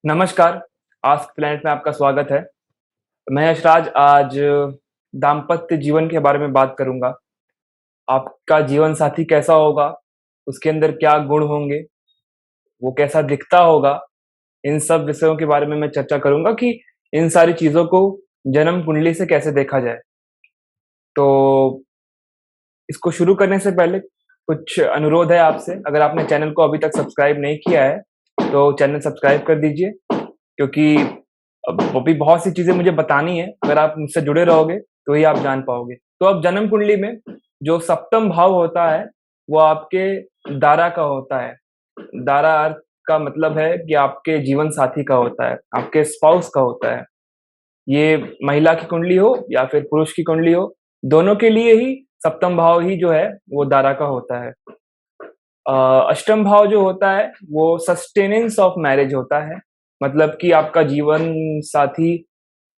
नमस्कार, ask planet में आपका स्वागत है। मैं यशराज आज दाम्पत्य जीवन के बारे में बात करूँगा। आपका जीवन साथी कैसा होगा? उसके अंदर क्या गुण होंगे? वो कैसा दिखता होगा? इन सब विषयों के बारे में मैं चर्चा करूँगा कि इन सारी चीज़ों को जन्म कुंडली से कैसे देखा जाए। तो इसको शुरू करने से पहले कुछ अनुरोध है आपसे, अगर आपने चैनल को अभी तक सब्सक्राइब नहीं किया है, तो चैनल सब्सक्राइब कर दीजिए। क्योंकि अब अभी बहुत सी चीज़ें मुझे बतानी है, अगर आप मुझसे जुड़े रहोगे, तो ही आप जान पाओगे। तो अब जन्म कुंडली में जो सप्तम भाव होता है, वो आपके दारा का होता है। दारा अर्थ का मतलब है कि आपके जीवन साथी का होता है, आपके स्पाउस का होता है। ये महिला की कुंडली हो या फिर पुरुष की कुंडली हो, दोनों के लिए ही सप्तम भाव ही जो है, वो दारा का होता है। अ, अष्टम भाव जो होता है वो सस्टेनेंस ऑफ मैरिज होता है। मतलब कि आपका जीवन साथी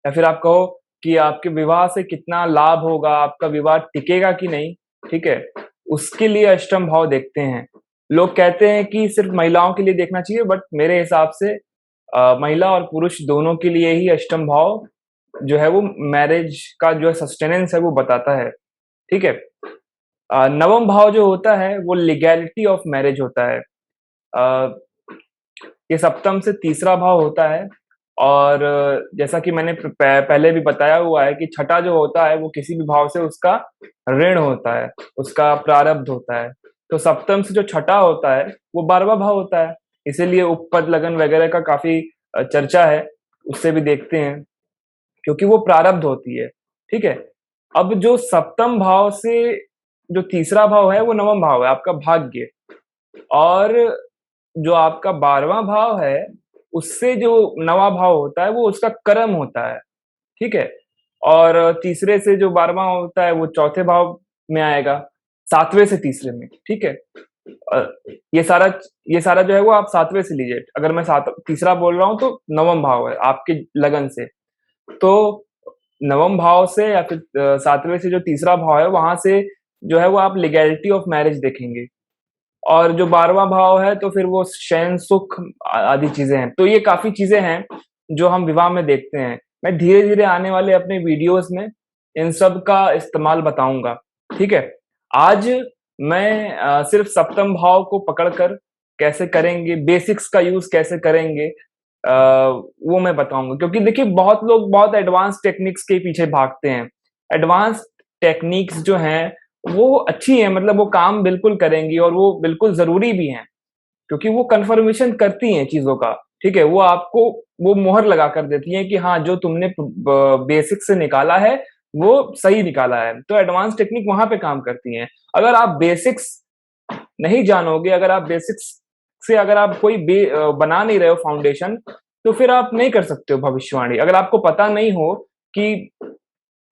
या फिर आप कहो कि आपके विवाह से कितना लाभ होगा, आपका विवाह टिकेगा कि नहीं, ठीक है? उसके लिए अष्टम भाव देखते हैं। लोग कहते हैं कि सिर्फ महिलाओं के लिए देखना चाहिए, बट मेरे हिसाब से महिला और पुरुष दोनों के लिए ही अष्टम भाव जो है वो मैरिज का जो सस्टेनेंस है वो बताता है, ठीक है? नवम भाव जो होता है वो लीगैलिटी ऑफ मैरिज होता है। अ, ये सप्तम से तीसरा भाव होता है और जैसा कि मैंने पहले भी बताया हुआ है कि छठा जो होता है वो किसी भी भाव से उसका ऋण होता है, उसका प्रारब्ध होता है। तो सप्तम से जो छठा होता है वो 12वां भाव होता है। इसीलिए उपपद लगन वगैरह का काफी चर्चा है, उससे भी देखते हैं क्योंकि वो प्रारब्ध होती है, ठीक है? अब जो सप्तम भाव से जो तीसरा भाव है वो नवम भाव है, आपका भाग्य। और जो आपका 12वां भाव है, उससे जो नवां भाव होता है, वो उसका कर्म होता है, ठीक है? और तीसरे से जो 12वां होता है, वो चौथे भाव में आएगा, 7वें से तीसरे में, ठीक है? अ, ये सारा ये सारा जो है वो आप 7वें से लीजिए। अगर मैं सात तीसरा बोल रहा हूँ तो नवम भाव है, आपके लगन से। तो नवम भाव से या फिर 7वें से जो तीसरा भाव है, वहाँ से जो है वो आप लीगैलिटी ऑफ मैरिज देखेंगे। और जो 12वां भाव है तो फिर वो शयन सुख आदि चीज़ें हैं। तो ये काफ़ी चीज़ें हैं जो हम विवाह में देखते हैं। मैं धीरे-धीरे आने वाले अपने वीडियोज़ में इन सब का इस्तेमाल बताऊँगा, ठीक है? आज मैं सिर्फ़ सप्तम भाव को पकड़कर कैसे करेंगे, बेसिक्स का यूज़ कैसे करेंगे वो मैं बताऊँगा। क्योंकि देखिए बहुत लोग बहुत एडवांस टेक्निक्स के पीछे भागते हैं। एडवांस टेक्निक्स जो हैं वो अच्छी है, मतलब वो काम बिल्कुल करेंगी और वो बिल्कुल ज़रूरी भी हैं, क्योंकि वो कन्फर्मेशन करती हैं चीज़ों का, ठीक है? वो आपको वो मोहर लगा कर देती हैं कि हाँ, जो तुमने बेसिक से निकाला है, वो सही निकाला है। तो एडवांस टेक्निक वहाँ पे काम करती हैं। अगर आप बेसिक्स नहीं जानोगे, अगर आप बेसिक्स से अगर आप कोई बना नहीं रहे हो फाउंडेशन, तो फिर आप नहीं कर सकते हो भविष्यवाणी। अगर आपको पता नहीं हो कि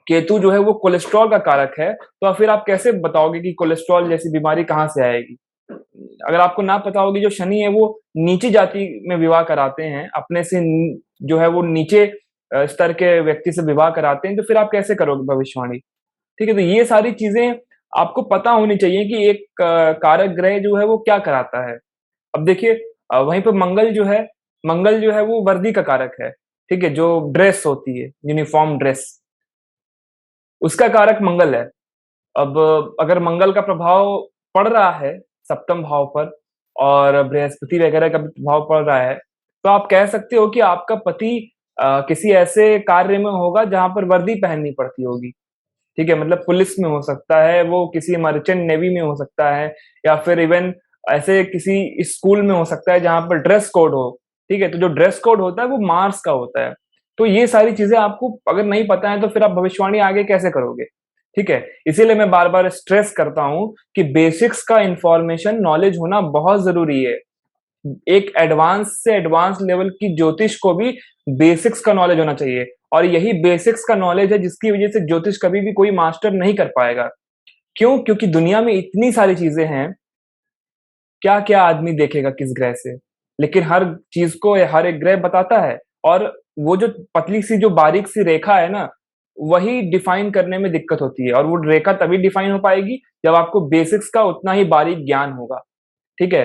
केतु जो है वो कोलेस्ट्रॉल का कारक है, तो फिर आप कैसे बताओगे कि कोलेस्ट्रॉल जैसी बीमारी कहाँ से आएगी? अगर आपको ना पता होगी जो शनि है वो नीची जाति में विवाह कराते हैं, अपने से जो है वो नीचे स्तर के व्यक्ति से विवाह कराते हैं, तो फिर आप कैसे करोगे भविष्यवाणी? ठीक है, तो ये सारी चीज़ें आपको पता होनी चाहिए कि एक कारक ग्रह जो है वो क्या कराता है। अब देखिए वहीं पे मंगल जो है वो वर्दी का कारक है, ठीक है? जो ड्रेस होती है, यूनिफ़ॉर्म ड्रेस, उसका कारक मंगल है। अब अगर मंगल का प्रभाव पड़ रहा है सप्तम भाव पर और बृहस्पति वगैरह का भी प्रभाव पड़ रहा है, तो आप कह सकते हो कि आपका पति किसी ऐसे कार्य में होगा जहाँ पर वर्दी पहननी पड़ती होगी, ठीक है? मतलब पुलिस में हो सकता है, वो किसी मर्चेंट नेवी में हो सकता है या फिर इवन ऐसे किसी स्कूल में हो सकता है जहाँ पर ड्रेस कोड हो, ठीक है? तो जो ड्रेस कोड होता है वो मार्स का होता है। तो ये सारी चीज़ें आपको अगर नहीं पता है तो फिर आप भविष्यवाणी आगे कैसे करोगे? ठीक है? इसीलिए मैं बार-बार स्ट्रेस करता हूँ कि बेसिक्स का इन्फॉर्मेशन नॉलेज होना बहुत ज़रूरी है। एक एडवांस से एडवांस लेवल की ज्योतिष को भी बेसिक्स का नॉलेज होना चाहिए और यही बेसिक्स का नॉलेज है जिसकी वजह से ज्योतिष कभी भी कोई मास्टर नहीं कर पाएगा। क्यों? क्योंकि दुनिया में इतनी सारी चीज़ें हैं, क्या-क्या आदमी देखेगा किस ग्रह से? लेकिन हर चीज़ को हर एक ग्रह बताता है और वो जो पतली-सी जो बारीक-सी रेखा है ना, वही डिफाइन करने में दिक्कत होती है और वो रेखा तभी डिफाइन हो पाएगी जब आपको बेसिक्स का उतना ही बारीक ज्ञान होगा, ठीक है?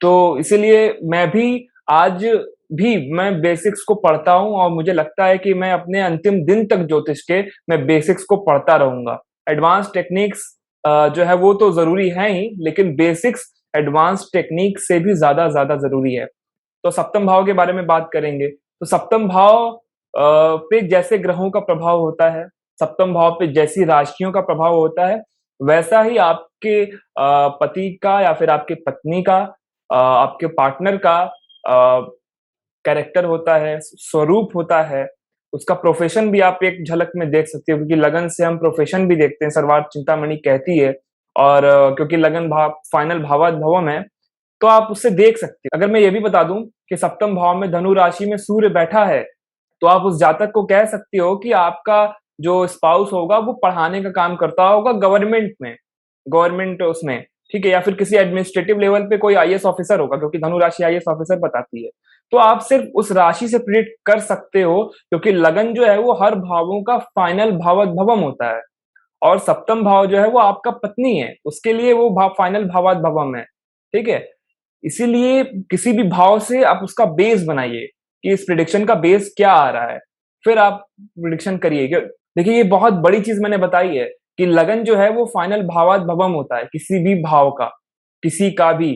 तो इसीलिए मैं भी आज भी मैं बेसिक्स को पढ़ता हूँ और मुझे लगता है कि मैं अपने अंतिम दिन तक ज्योतिष के मैं बेसिक्स को पढ़ता रहूँगा। एडवांस टेक्निक्स जो है वो तो ज़रूरी है ही, लेकिन बेसिक्स एडवांस टेक्निक से भी ज़्यादा ज़रूरी है। तो सप्तम भाव के बारे में बात करेंगे। तो सप्तम भाव पे जैसे ग्रहों का प्रभाव होता है, सप्तम भाव पे जैसी राशियों का प्रभाव होता है, वैसा ही आपके पति का या फिर आपके पत्नी का आपके पार्टनर का कैरेक्टर होता है, स्वरूप होता है, उसका प्रोफ़ेशन भी आप एक झलक में देख सकते हो, क्योंकि लगन से हम प्रोफ़ेशन भी देखते हैं, सर्वार्थ चिंतामणि कहती है। और क्योंकि लगन भाव फाइनल भावार्थ भवम है, तो आप उससे देख सकते हो। अगर मैं ये भी बता दूँ कि सप्तम भाव में धनु राशि में सूर्य बैठा है, तो आप उस जातक को कह सकते हो कि आपका जो स्पाउस होगा वो पढ़ाने का काम करता होगा गवर्नमेंट में, गवर्नमेंट उसमें, ठीक है? या फिर किसी एडमिनिस्ट्रेटिव लेवल पे कोई आईएएस ऑफिसर होगा, क्योंकि धनु राशि आईएएस ऑफिसर बताती है। तो आप सिर्फ उस राशि से प्रेडिक्ट कर सकते हो, क्योंकि लगन जो है वो हर भावों का फाइनल भावाद्भवम होता है, और सप्तम भाव जो है वो आपका पत्नी है, उसके लिए वो भाव फाइनल भावाद्भवम है, ठीक है? इसीलिए किसी भी भाव से आप उसका बेस बनाइए कि इस प्रिडिक्शन का बेस क्या आ रहा है, फिर आप प्रिडिक्शन करिए। देखिए, ये बहुत बड़ी चीज मैंने बताई है कि लगन जो है वो फाइनल भावाद्भवम होता है, किसी भी भाव का, किसी का भी।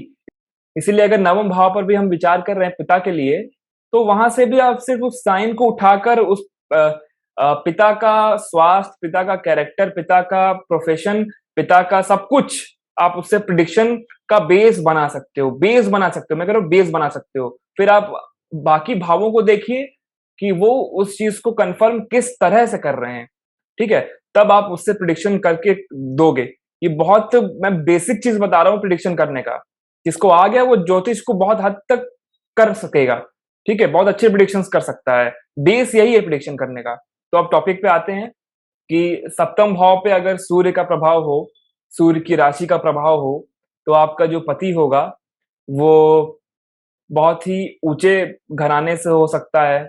इसीलिए अगर नवम भाव पर भी हम विचार कर रहे हैं पिता के लिए, तो वहां से भी आप सिर्फ उस साइन को उठाकर उस पिता का स्वास्थ्य, पिता का कैरेक्टर, पिता का प्रोफेशन, पिता का सब कुछ आप उससे प्रिडिक्शन का बेस बना सकते हो, बेस बना सकते हो, मैं कह रहा हूँ बेस बना सकते हो। फिर आप बाकी भावों को देखिए कि वो उस चीज को कंफर्म किस तरह से कर रहे हैं, ठीक है? तब आप उससे प्रिडिक्शन करके दोगे। ये बहुत मैं बेसिक चीज बता रहा हूँ प्रिडिक्शन करने का। जिसको आ गया वो ज्योतिष को बहुत हद तक कर सकेगा, ठीक है? बहुत अच्छे प्रिडिक्शंस कर सकता है। बेस यही है प्रिडिक्शन करने का। तो अब टॉपिक पे आते हैं कि सप्तम भाव पे अगर सूर्य का प्रभाव हो, सूर्य की राशि का प्रभाव हो, तो आपका जो पति होगा, वो बहुत ही ऊँचे घराने से हो सकता है,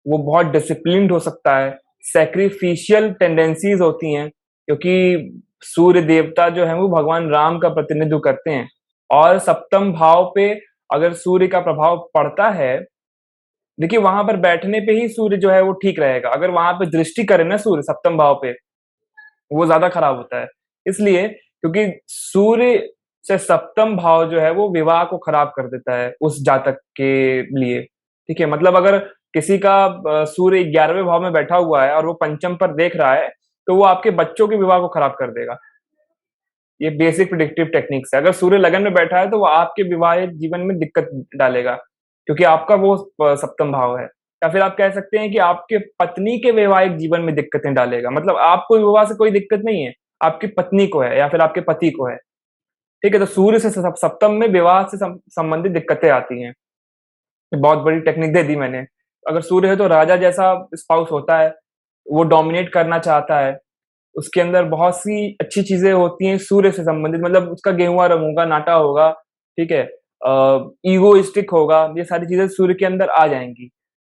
वो बहुत डिसिप्लिन्ड हो सकता है, सैक्रिफिशियल टेंडेंसीज़ होती हैं, क्योंकि सूर्य देवता जो हैं वो भगवान राम का प्रतिनिधित्व करते हैं। और सप्तम भाव पे अगर सूर्य का प्रभाव पड़ता है, देखिए वहाँ पर बैठने पे ही सूर्य जो है वो ठीक रहेगा। अगर वहाँ पे दृष्टि करे ना सूर्य सप्तम भाव पे, वो ज़्यादा खराब होता है। इसलिए क्योंकि सूर्य से सप्तम भाव जो है वो विवाह को खराब कर देता है उस जातक के लिए, ठीक है? मतलब अगर किसी का सूर्य 11वें भाव में बैठा हुआ है और वो पंचम पर देख रहा है, तो वो आपके बच्चों के विवाह को खराब कर देगा। ये बेसिक प्रिडिक्टिव टेक्निक्स है। अगर सूर्य लगन में बैठा है तो वो आपके विवाहित जीवन में दिक्कत डालेगा, क्योंकि आपका वो सप्तम भाव है। या फिर आप कह सकते हैं कि आपके पत्नी के वैवाहिक जीवन में दिक्कतें डालेगा। मतलब आपको विवाह से कोई दिक्कत नहीं है, आपकी पत्नी को है या फिर आपके पति को है। ठीक है? तो सूर्य से सप्तम में विवाह से संबंधित दिक्कतें आती हैं। बहुत बड़ी टेक्निक दे दी मैंने। अगर सूर्य है तो राजा जैसा स्पाउस होता है, वो डोमिनेट करना चाहता है। उसके अंदर बहुत सी अच्छी चीज़ें होती हैं सूर्य से संबंधित, मतलब उसका गेहुआ रंग होगा, नाटा होगा, ठीक है? ईगोइस्टिक होगा, ये सारी चीज़ें सूर्य के अंदर आ जाएँगी।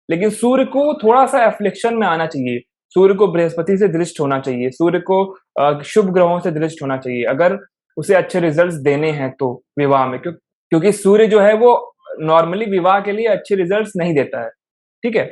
लेकिन सूर्य को थोड़ा-सा एफ्लिक्शन में आना चाहिए। सूर्य को बृहस्पति से दृष्ट होना चाहिए, सूर्य को शुभ ग्रहों से दृष्ट होना चाहिए, अगर उसे अच्छे रिज़ल्ट्स देने हैं तो विवाह में। क्योंकि सूर्य जो है वो नॉर्मली विवाह के लिए अच्छे रिज़ल्ट्स नहीं देता है, ठीक है?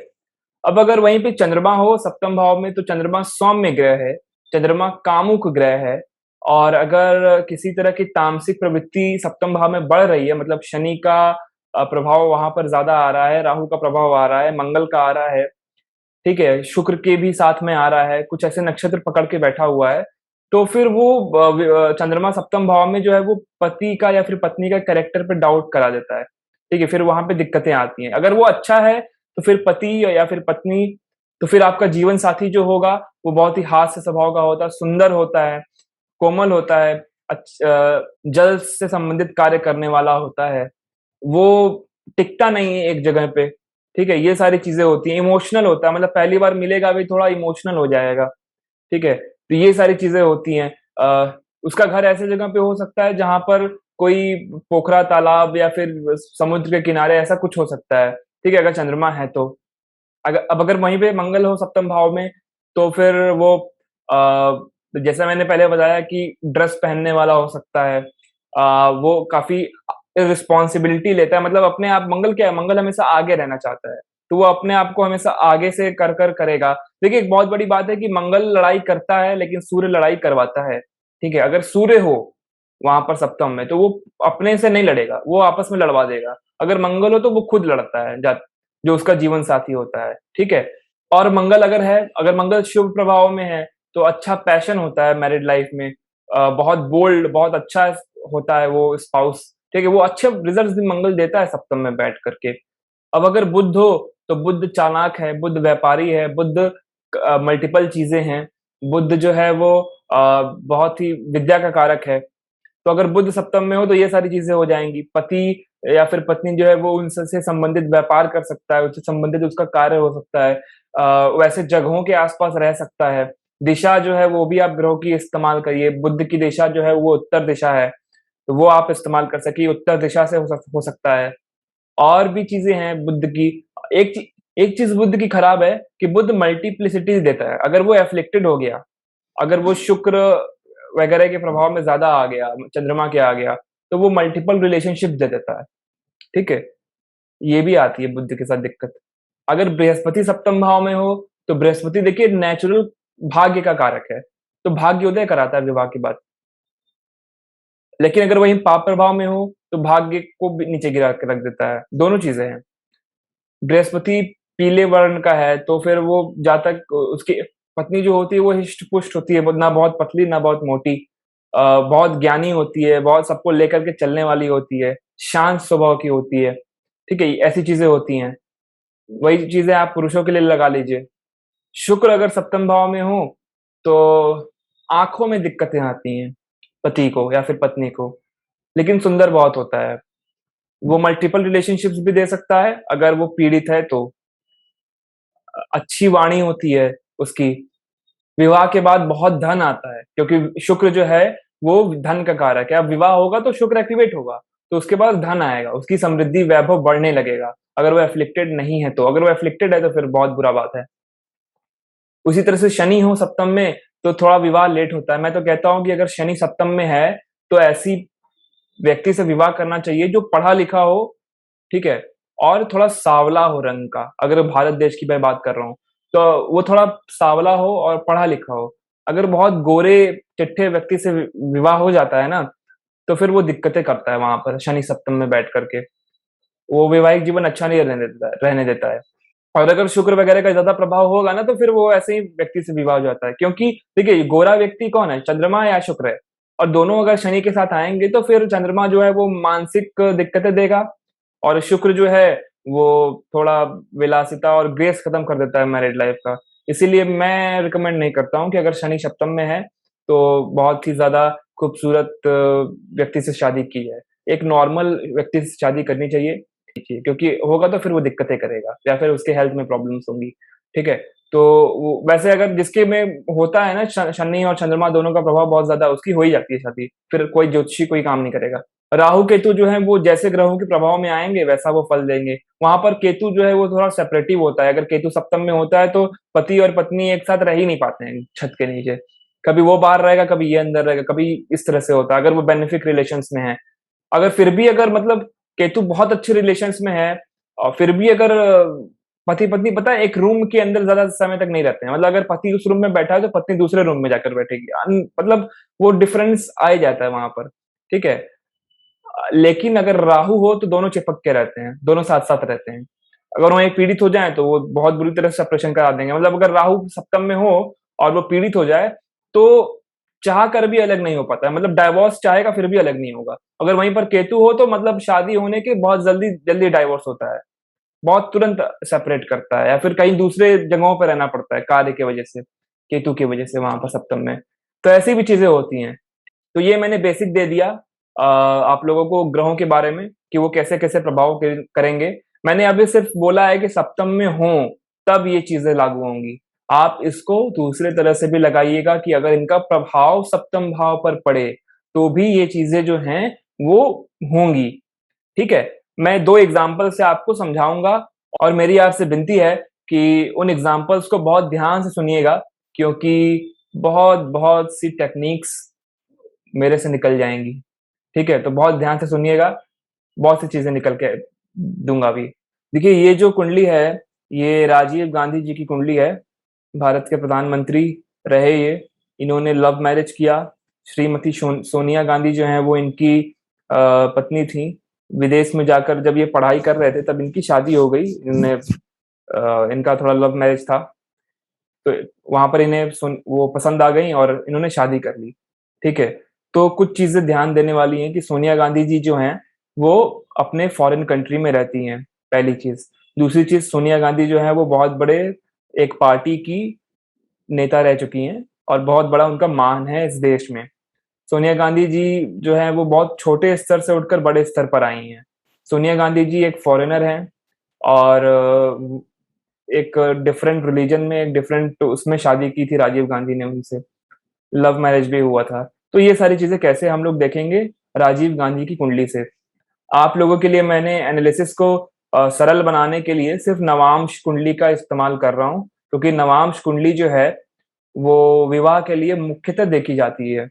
अब अगर वहीं पे चंद्रमा हो सप्तम भाव में, तो चंद्रमा सौम्य ग्रह है, चंद्रमा कामुक ग्रह है। और अगर किसी तरह की तामसिक प्रवृत्ति सप्तम भाव में बढ़ रही है, मतलब शनि का प्रभाव वहाँ पर ज़्यादा आ रहा है, राहु का प्रभाव आ रहा है, मंगल का आ रहा है, ठीक है? शुक्र के भी साथ में आ रहा है, कुछ ऐसे नक्षत्र पकड़ के बैठा हुआ है, तो फिर वो चंद्रमा सप्तम भाव में जो है वो पति का या फिर पत्नी का कैरेक्टर पे डाउट करा देता है, ठीक है? फिर वहाँ पे दिक्कतें आती हैं। अगर वो अच्छा है, तो फिर पति या फिर पत्नी, तो फिर आपका जीवन साथी जो होगा, वो बहुत ही हास्य स्वभाव का होता है, सुंदर होता है, कोमल होता है, जल से संबंधित कार्य करने वाला होता है, वो टिकता नहीं है एक जगह पे, ठीक है? ये सारी चीज़ें होती हैं, इमोशनल होता है, मतलब पहली बार मिलेगा भी थोड़ा इमोशनल हो जाएगा, ठीक है? तो ये सारी चीज़ें होती हैं। उसका घर ऐसी जगह पे हो सकता है जहाँ पर कोई पोखरा, तालाब या फिर समुद्र के किनारे ऐसा कुछ हो सकता है, ठीक है? अगर चंद्रमा है तो। अगर वहीं पे मंगल हो सप्तम भाव में, तो फिर वो जैसा मैंने पहले बताया कि ड्रेस पहनने वाला हो सकता है। वो काफ़ी रिस्पॉन्सिबिलिटी लेता है, मतलब अपने आप मंगल क्या है, मंगल हमेशा आगे रहना चाहता है, तो वो अपने आप को हमेशा आगे से कर करेगा। देखिए, एक बहुत बड़ी बात है कि मंगल लड़ाई करता है, लेकिन सूर्य लड़ाई करवाता है, ठीक है? अगर सूर्य हो वहाँ पर सप्तम में, तो वो अपने से नहीं लड़ेगा, वो आपस में लड़वा देगा। अगर मंगल हो, तो वो खुद लड़ता है, जो उसका जीवन साथी होता है, ठीक है? और मंगल अगर है, अगर मंगल शुभ प्रभाव में है, तो अच्छा पैशन होता है मैरिड लाइफ में, बहुत बोल्ड, बहुत अच्छा होता है वो स्पाउस, ठीक है? वो अच्छे रिजल्ट्स भी मंगल देता है सप्तम में बैठ करके। अब अगर बुध हो, तो बुध चालाक है, बुध व्यापारी है, बुध मल्टीपल चीज़ें हैं। बुध जो है वो बहुत ही विद्या का कारक है। तो अगर बुध सप्तम में हो, तो ये सारी चीज़ें हो जाएँगी। पति या फिर पत्नी जो है वो उनसे से संबंधित व्यापार कर सकता है, उससे संबंधित उसका कार्य हो सकता है। वैसे जगहों के आस-पास रह सकता है। दिशा जो है वो भी आप ग्रहों की इस्तेमाल करिए। बुध की दिशा जो है वो उत्तर दिशा है, तो वो आप इस्तेमाल कर सकिए, उत्तर दिशा से हो सकता है। और भी चीज़ें हैं बुध की। एक चीज़ बुध की खराब है कि बुध मल्टीप्लिसिटी देता है। अगर वो एफ्लिक्टेड हो गया, अगर वो शुक्र वगैरह के प्रभाव में ज़्यादा आ गया, चंद्रमा के आ गया, तो वो मल्टीपल रिलेशनशिप दे देता है, ठीक है? ये भी आती है बुध के साथ दिक्कत। अगर बृहस्पति सप्तम भाव में हो, तो बृहस्पति देखिए नेचुरल भाग्य का कारक है, तो भाग्योदय कराता है विवाह के बाद। लेकिन अगर वहीं पाप प्रभाव में हो, तो भाग्य को भी नीचे गिरा के रख देता है, दोनों चीज़ें हैं। बृहस्पति पीले वर्ण का है, तो फिर वो जातक उसकी पत्नी जो होती है वो हिष्ट-पुष्ट होती है, वो ना बहुत पतली ना बहुत मोटी। बहुत ज्ञानी होती है, बहुत सबको लेकर के चलने वाली होती है, शांत स्वभाव की होती है, ठीक है? ऐसी चीज़ें होती हैं। वही चीज़ें आप पुरुषों के लिए लगा लीजिए। शुक्र अगर सप्तम भाव में हो, तो आँखों में दिक्कतें आती हैं, पति को या फिर पत्नी को, लेकिन सुंदर बहुत होता है। वो मल्टीपल रिलेशनशिप्स भी दे सकता है, अगर वो पीड़ित है तो। अच्छी वाणी होती है उसकी। विवाह के बाद बहुत धन आता है, क्योंकि शुक्र जो है वो धन का कारक है। अब विवाह होगा तो शुक्र एक्टिवेट होगा, तो उसके बाद धन आएगा, उसकी समृद्धि वैभव बढ़ने लगेगा। अगर वो एफ्लिक्टेड नहीं है तो, अगर वो एफ्लिक्टेड है तो फिर बहुत बुरा बात है। उसी तरह से शनि हो सप्तम में, तो थोड़ा विवाह लेट होता है। मैं तो कहता हूँ कि अगर शनि सप्तम में है, तो ऐसी व्यक्ति से विवाह करना चाहिए जो पढ़ा लिखा हो, ठीक है? और थोड़ा सांवला हो रंग का, अगर भारत देश की मैं बात कर रहा हूँ, तो वो थोड़ा सांवला हो और पढ़ा लिखा हो। अगर बहुत गोरे चिट्ठे व्यक्ति से विवाह हो जाता है ना, तो फिर वो दिक्कतें करता है वहाँ पर शनि सप्तम में बैठ कर के। वो वैवाहिक जीवन अच्छा नहीं रहने देता है। और अगर शुक्र वगैरह का ज़्यादा प्रभाव होगा ना, तो फिर वो ऐसे ही व्यक्ति से विवाह हो जाता है। क्योंकि देखिए, गोरा व्यक्ति कौन है? चंद्रमा या शुक्र है। और दोनों अगर शनि के साथ आएँगे, तो फिर चंद्रमा जो है वो मानसिक दिक्कतें देगा, और शुक्र जो है वो थोड़ा विलासिता और ग्रेस खत्म कर देता है मैरिड लाइफ का। इसीलिए मैं रिकमेंड नहीं करता हूँ कि अगर शनि सप्तम में है, तो बहुत ही ज़्यादा खूबसूरत व्यक्ति से शादी की जाए। एक नॉर्मल व्यक्ति से शादी करनी चाहिए, क्योंकि होगा तो फिर वो दिक्कतें करेगा या फिर उसके हेल्थ में प्रॉब्लम्स होंगी, ठीक है? तो वो वैसे अगर जिसके में होता है ना शनि और चंद्रमा दोनों का प्रभाव बहुत ज़्यादा, उसकी हो ही जाती है शादी, फिर कोई ज्योतिषी कोई काम नहीं करेगा। राहु केतु जो है वो जैसे ग्रहों के प्रभाव में आएँगे वैसा वो फल देंगे। वहाँ पर केतु जो है वो थोड़ा सेपरेटिव होता है, अगर केतु सप्तम में होता है तो पति और पत्नी एक साथ रह ही नहीं पाते हैं छत के नीचे। कभी वो बाहर रहेगा, कभी ये अंदर रहेगा, कभी इस तरह से होता है, अगर वो बेनिफिक रिलेशंस में है। अगर फिर भी अगर मतलब केतु बहुत अच्छे रिलेशंस में है, और फिर भी अगर पति-पत्नी पता है एक रूम के अंदर ज़्यादा समय तक नहीं रहते हैं। मतलब अगर पति उस रूम में बैठा है तो पत्नी दूसरे रूम में जाकर बैठेगी। मतलब वो डिफरेंस आ ही जाता है वहाँ पर, ठीक है? लेकिन अगर राहु हो तो दोनों चिपक के रहते हैं, दोनों साथ-साथ रहते हैं। अगर वो एक पीड़ित हो जाएँ तो वो बहुत बुरी तरह से सेपरेशन करा देंगे। मतलब अगर राहु सप्तम में हो और वो पीड़ित हो जाए, तो चाह कर भी अलग नहीं हो पाता है। मतलब डाइवोर्स चाहेगा फिर भी अलग नहीं होगा। अगर वहीं पर केतु हो तो मतलब शादी होने के बहुत जल्दी जल्दी डाइवोर्स होता है। बहुत तुरंत सेपरेट करता है, या फिर कहीं दूसरे जगहों पे रहना पड़ता है कार्य की वजह से, केतु की वजह से वहाँ पर सप्तम में। तो ऐसी भी चीज़ें होती हैं। तो ये मैंने बेसिक दे दिया आप लोगों को ग्रहों के बारे में कि वो कैसे-कैसे प्रभाव करेंगे। मैंने अभी सिर्फ बोला है कि सप्तम में हों, तब ये चीज़ें लागू होंगी। आप इसको दूसरे तरह से भी लगाइएगा कि अगर इनका प्रभाव सप्तम भाव पर पड़े, तो भी ये चीज़ें जो हैं, वो होंगी, ठीक है? मैं 2 एग्ज़ाम्पल से आपको समझाऊँगा, और मेरी आपसे विनती है कि उन एग्ज़ाम्पल्स को बहुत ध्यान से सुनिएगा, क्योंकि बहुत-बहुत सी टेक्निक्स मेरे से निकल जाएँगी, ठीक है? तो बहुत ध्यान से सुनिएगा। बहुत सी चीज़ें निकल के दूँगा अभी। देखिए ये जो कुंडली है, ये राजीव गांधी जी की कुंडली है। भारत के प्रधानमंत्री रहे ये। इन्होंने लव मैरिज किया। श्रीमती सोनिया गांधी जो हैं वो इनकी पत्नी थी। विदेश में जाकर जब ये पढ़ाई कर रहे थे तब इनकी शादी हो गई। इनका थोड़ा लव मैरिज था। तो वहाँ पर इन्हें वो पसंद आ गईं और इन्होंने शादी कर ली, ठीक है? तो कुछ चीज़ें ध्यान देने वाली हैं कि सोनिया गांधी जी जो हैं, वो अपने फॉरेन कंट्री में रहती हैं, पहली चीज़। दूसरी चीज़ सोनिया गांधी जो हैं वो बहुत बड़े एक पार्टी की नेता रह चुकी हैं और बहुत बड़ा उनका मान है इस देश में। सोनिया गांधी जी जो हैं वो बहुत छोटे स्तर से उठकर बड़े स्तर पर आई हैं। सोनिया गांधी जी एक फॉरेनर हैं और एक डिफरेंट रिलीजन में एक डिफरेंट उसमें शादी की थी राजीव गांधी ने उनसे, लव मैरिज भी हुआ था। तो ये सारी चीज़ें कैसे हम लोग देखेंगे राजीव गांधी की कुंडली से। आप लोगों के लिए मैंने एनालिसिस को सरल बनाने के लिए सिर्फ़ नवांश कुंडली का इस्तेमाल कर रहा हूँ, क्योंकि नवांश कुंडली जो है, वो विवाह के लिए मुख्यतः देखी जाती है।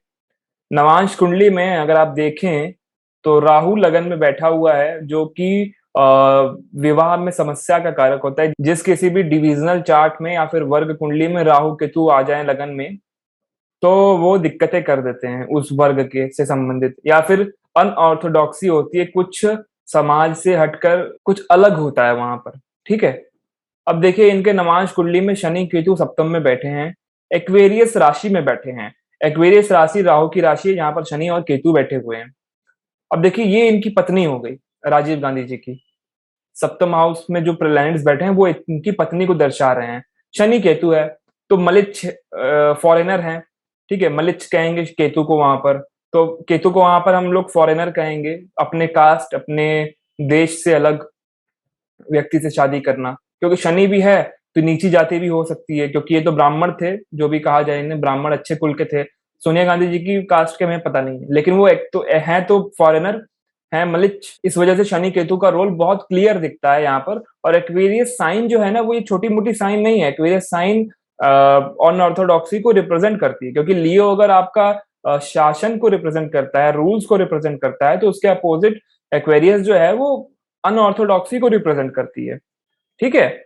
नवांश कुंडली में अगर आप देखें, तो राहु लगन में बैठा हुआ है, जो कि विवाह में समस्या का कारक होता है। जिस किसी भी डिविज़नल चार्ट में या फिर वर्ग कुंडली में राहु केतु आ जाएँ लगन में, तो वो दिक्कतें कर देते हैं उस वर्ग के से संबंधित, या फिर अनऑर्थोडॉक्सी होती है, कुछ समाज से हटकर कुछ अलग होता है वहाँ पर, ठीक है? अब देखिए इनके नवांश कुंडली में शनि केतु सप्तम में बैठे हैं, एक्वेरियस राशि में बैठे हैं। एक्वेरियस राशि राहु की राशि है, जहाँ पर शनि और केतु बैठे हुए हैं। अब देखिए ये इनकी पत्नी हो गई, राजीव गांधी जी की। सप्तम हाउस में जो प्लैनेट्स बैठे हैं वो इनकी पत्नी को दर्शा रहे हैं। शनि केतु है, तो मलिच्छ फॉरेनर हैं, ठीक है? मलिच्छ कहेंगे केतु को वहाँ पर। तो केतु को वहाँ पर हम लोग फॉरेनर कहेंगे, अपने कास्ट, अपने देश से अलग व्यक्ति से शादी करना। क्योंकि शनि भी है, तो नीची जाति भी हो सकती है, क्योंकि ये तो ब्राह्मण थे, जो भी कहा जाए इन्हें, ब्राह्मण अच्छे कुल के थे। सोनिया गांधी जी की कास्ट के हमें पता नहीं है, लेकिन वो एक तो हैं तो फॉरेनर, हैं मलिच्छ। इस वजह से शनि केतु का रोल बहुत क्लियर दिखता है यहाँ पर। और एक्वेरियस साइन जो है ना, वो ये छोटी-मोटी साइन नहीं है। एक्वेरियस साइन अनऑर्थोडॉक्सी को रिप्रेजेंट करती है, क्योंकि लियो अगर आपका शासन को रिप्रेजेंट करता है, रूल्स को रिप्रेजेंट करता है, तो उसके अपोजिट एक्वेरियस जो है वो अनऑर्थोडॉक्सी को रिप्रेजेंट करती है, ठीक है?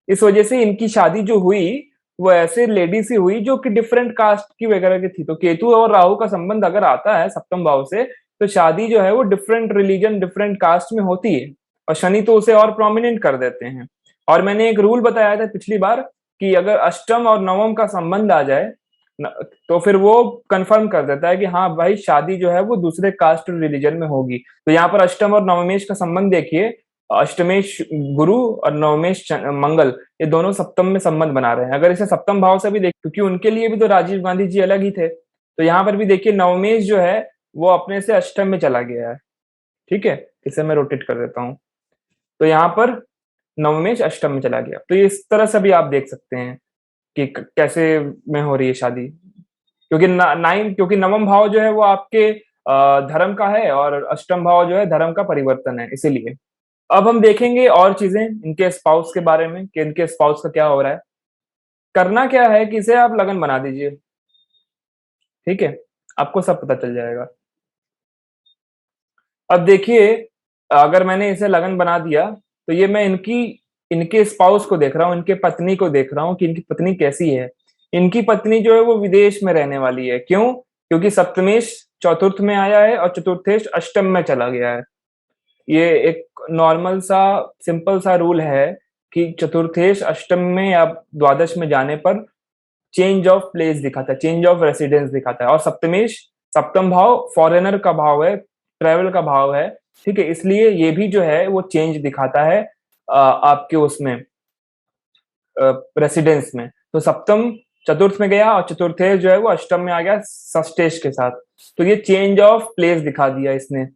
इस वजह से इनकी शादी जो हुई, वो ऐसे लेडी से हुई जो कि डिफरेंट कास्ट की वगैरह की थी। तो केतु और राहु का संबंध अगर आता है सप्तम भाव से, तो शादी जो है वो डिफरेंट रिलीजन, डिफरेंट कास्ट में होती है। और शनि तो उसे और प्रोमिनेंट कर देते हैं। और मैंने एक रूल बताया था पिछली बार कि अगर अष्टम और नवम का संबंध आ जाए न, तो फिर वो कंफर्म कर देता है कि हाँ भाई शादी जो है वो दूसरे कास्ट और रिलीजन में होगी। तो यहाँ पर अष्टम और नवमेश का संबंध देखिए। अष्टमेश गुरु और नवमेश मंगल, ये दोनों सप्तम में संबंध बना रहे हैं। अगर इसे सप्तम भाव से भी देख, क्योंकि उनके लिए भी तो राजीव गांधी जी अलग ही थे, तो यहाँ पर भी देखिए नवमेश जो है वो अपने से अष्टम में चला गया है, ठीक है? इसे मैं रोटेट कर देता हूँ। तो यहाँ पर नवमेश अष्टम में चला गया। तो ये इस तरह से भी आप देख सकते हैं कि कैसे में हो रही है शादी। क्योंकि क्योंकि नवम भाव जो है वो आपके धर्म का है और अष्टम भाव जो है धर्म का परिवर्तन है, इसीलिए। अब हम देखेंगे और चीजें इनके स्पाउस के बारे में कि इनके स्पाउस का क्या हो रहा है। करना क्या है कि इसे आप लगन बना दीजिए, ठीक है? आपको सब पता चल जाएगा। अब देखिए, अगर मैंने इसे लगन बना दिया, तो ये मैं इनके स्पाउस को देख रहा हूँ, इनके पत्नी को देख रहा हूँ कि इनकी पत्नी कैसी है। इनकी पत्नी जो है वो विदेश में रहने वाली है। क्यों? क्योंकि सप्तमेश चतुर्थ में आया है और चतुर्थेश अष्टम में चला गया है। ये एक नॉर्मल सा सिंपल सा रूल है कि चतुर्थेश अष्टम में या द्वादश में जाने पर चेंज ऑफ प्लेस दिखाता है, चेंज ऑफ रेसिडेंस दिखाता है। और सप्तमेश सप्तम भाव फॉरेनर का भाव है, ट्रैवल का भाव है, ठीक है? इसलिए ये भी जो है वो चेंज दिखाता है आपके उसमें रेसिडेंस में। तो सप्तम चतुर्थ में गया और चतुर्थेश जो है वो अष्टम में आ गया षष्ठेश के साथ। तो ये चेंज ऑफ प्लेस दिखा दिया इसने।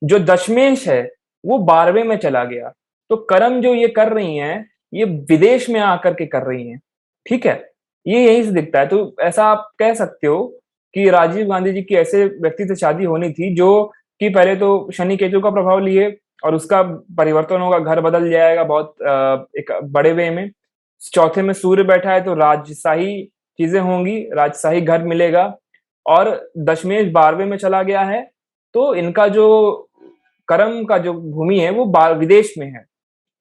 जो दशमेश है वो 12वें में चला गया। तो कर्म जो ये कर रही हैं, ये विदेश में आकर के कर रही हैं, ठीक है? ये यहीं से दिखता है। तो ऐसा आप कह सकते हो कि राजीव गांधी जी की ऐसे व्यक्ति से शादी होनी थी जो कि पहले तो शनि केतु का प्रभाव लिए और उसका परिवर्तन होगा, घर बदल जाएगा बहुत एक बड़े वे में। चौथे में सूर्य बैठा है तो राजशाही चीजें होंगी, राजशाही घर मिलेगा। और दशमेश 12वें में चला गया है, तो इनका जो कर्म का जो भूमि है वो विदेश में है,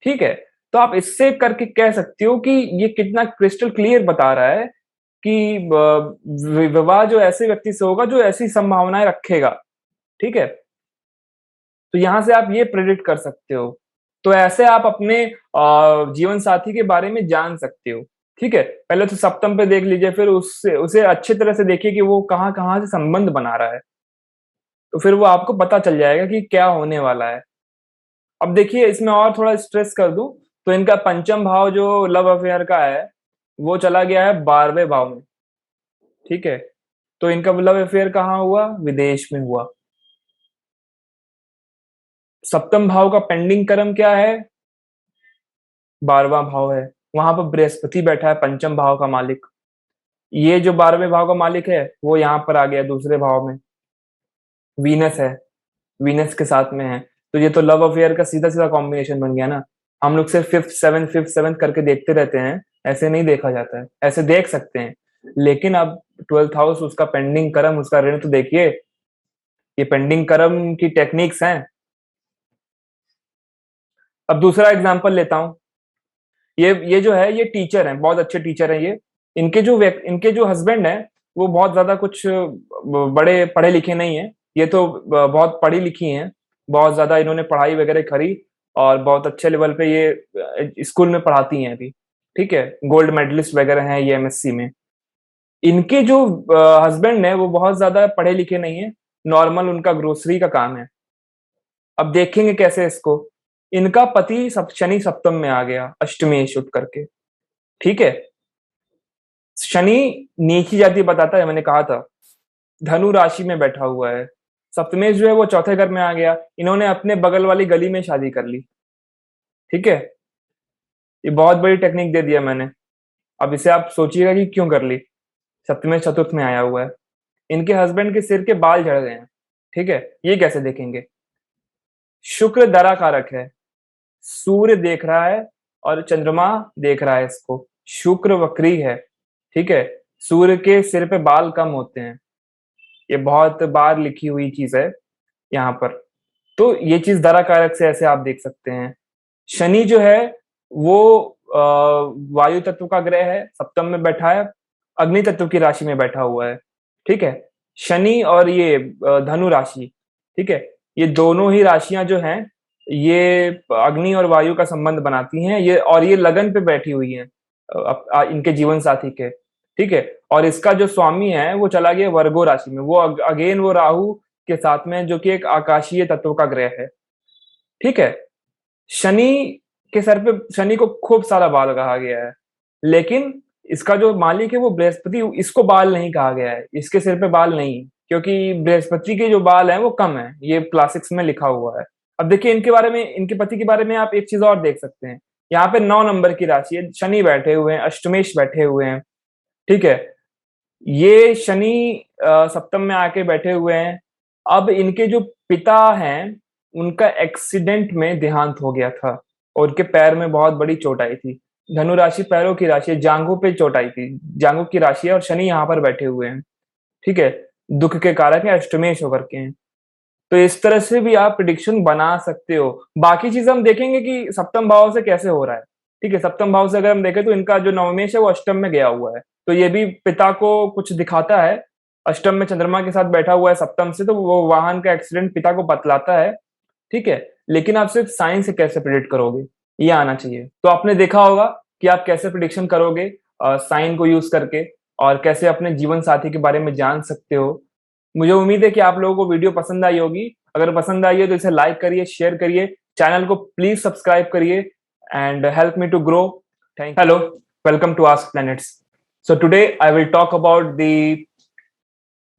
ठीक है। तो आप इससे करके कह सकते हो कि ये कितना क्रिस्टल क्लियर बता रहा है कि विवाह जो ऐसे व्यक्ति से होगा जो ऐसी संभावनाएं रखेगा, ठीक है। तो यहाँ से आप ये प्रेडिक्ट कर सकते हो। तो ऐसे आप अपने जीवन साथी के बारे में जान सकते हो, ठीक है। पहले तो सप्तम पे देख लीजिए, फिर उससे उसे अच्छी तरह से देखिए कि वो कहाँ-कहाँ से संबंध बना रहा है। तो फिर वो आपको पता चल जाएगा कि क्या होने वाला है। अब देखिए इसमें और थोड़ा स्ट्रेस कर दूँ, तो इनका पंचम भाव जो लव अफेयर का है, वो चला गया है 12वें भाव में, ठीक है। तो इनका लव अफेयर कहाँ हुआ? विदेश में हुआ। सप्तम भाव का पेंडिंग कर्म क्या है? 12वां भाव है। वहाँ पर बृहस्पति बैठा है, पंचम भाव का मालिक। ये जो 12वें भाव का मालिक है, वो यहाँ पर आ गया दूसरे भाव में। वीनस है, वीनस के साथ में है। तो ये तो लव अफेयर का सीधा-सीधा कॉम्बिनेशन बन गया ना। हम लोग सिर्फ फिफ्थ सेवंथ करके देखते रहते हैं, ऐसे नहीं देखा जाता है। ऐसे देख सकते हैं, लेकिन अब 12th हाउस उसका पेंडिंग कर्म, उसका ऋण तो देखिए, ये पेंडिंग कर्म की टेक्निक्स हैं। अब दूसरा एग्जांपल लेता हूँ। ये जो है, ये टीचर हैं, बहुत अच्छे टीचर हैं ये। इनके जो हस्बैंड हैं, वो बहुत ज़्यादा कुछ बड़े पढ़े-लिखे नहीं हैं। ये तो बहुत पढ़ी-लिखी हैं, बहुत ज़्यादा इन्होंने पढ़ाई वगैरह करी और बहुत अच्छे लेवल पे ये स्कूल में पढ़ाती हैं अभी, ठीक है? गोल्ड मेडलिस्ट वगैरह हैं ये एमएससी में। इनके जो हस्बैंड हैं, वो बहुत ज़्यादा पढ़े-लिखे नहीं हैं, नॉर्मल उनका ग्रोसरी का काम है। अब देखेंगे कैसे इसको? इनका पति शनि सप्तम में आ गया, अष्टमेश उठ करके, ठीक है? शनि नीची जाति बताता है, मैंने कहा था। धनु राशि में बैठा हुआ है। सप्तमेश जो है वो चौथे घर में आ गया। इन्होंने अपने बगल वाली गली में शादी कर ली, ठीक है? ये बहुत बड़ी टेक्निक दे दिया मैंने। अब इसे आप सोचिएगा कि क्यों कर ली? सप्तमेश चतुर्थ में आया हुआ है। इनके हस्बैंड के सिर के बाल झड़ गए हैं, ठीक है? ये कैसे देखेंगे? शुक्र दरा कारक है। सूर्य देख रहा है और चंद्रमा देख रहा है इसको। शुक्र वक्री है, ठीक है? सूर्य के सिर पे बाल कम होते हैं। ये बहुत बार लिखी हुई चीज़ है यहाँ पर। तो ये चीज़ दरा कारक से ऐसे आप देख सकते हैं। शनि जो है वो अ, वायु तत्व का ग्रह है, सप्तम में बैठा है, अग्नि तत्व की राशि में बैठा हुआ है, ठीक है? शनि और ये धनु राशि, ठीक है? ये दोनों ही राशियाँ जो हैं, ये अग्नि और वायु का संबंध बनाती हैं, ये लगन पे बैठी हुई हैं इनके जीवन साथी के, ठीक है? और इसका जो स्वामी है, वो चला गया वर्गो राशि में, वो अगेन वो राहु के साथ में, जो कि एक आकाशीय तत्व का ग्रह है, ठीक है? शनि के सर पे शनि को खूब सारा बाल कहा गया है, लेकिन इसका जो मालिक है वो बृहस्पति, इसको बाल नहीं कहा गया है, इसके सिर पे बाल नहीं, क्योंकि बृहस्पति के जो बाल हैं वो कम हैं, ये क्लासिक्स में लिखा हुआ है। अब देखिए इनके पति के बारे में आप एक चीज़ और देख सकते हैं, यहाँ पे 9 नंबर की राशि है, शनि बैठे हुए हैं, अष्टमेश बैठे हुए हैं, ठीक है? ये शनि सप्तम में आके बैठे हुए हैं। अब इनके जो पिता हैं, उनका एक्सीडेंट में देहांत हो गया था और उनके पैर में बहुत बड़ी चोट आई थी। धनु राशि पैरों की राशि है, जाँघों पे चोट आई थी। जाँघों की राशि है और शनि यहाँ पर बैठे हुए हैं, ठीक है? दुःख के कारक हैं, अष्टमेश होकर के हैं। तो इस तरह से भी आप प्रेडिक्शन बना सकते हो। बाकी चीज़ हम देखेंगे कि सप्तम भाव से कैसे हो रहा है, ठीक है? सप्तम भाव से अगर हम देखें तो इनका जो नवमेश है वो अष्टम में गया हुआ है। तो ये भी पिता को कुछ दिखाता है। अष्टम में चंद्रमा के साथ बैठा हुआ है सप्तम से, तो वो वाहन का एक्सीडेंट पिता को बतलाता है, ठीक है? लेकिन आप सिर्फ साइन से कैसे प्रेडिक्ट करोगे? ये आना चाहिए। तो आपने देखा होगा कि आप कैसे प्रेडिक्शन करोगे साइन को यूज़ करके और कैसे अपने जीवन साथी के बारे में जान सकते हो। मुझे उम्मीद है कि आप लोगों को वीडियो पसंद आई होगी। अगर पसंद आई है तो इसे लाइक करिए, शेयर करिए, चैनल को प्लीज़ सब्सक्राइब करिए and help me to grow. Hello, welcome to Ask Planets. So today I will talk about the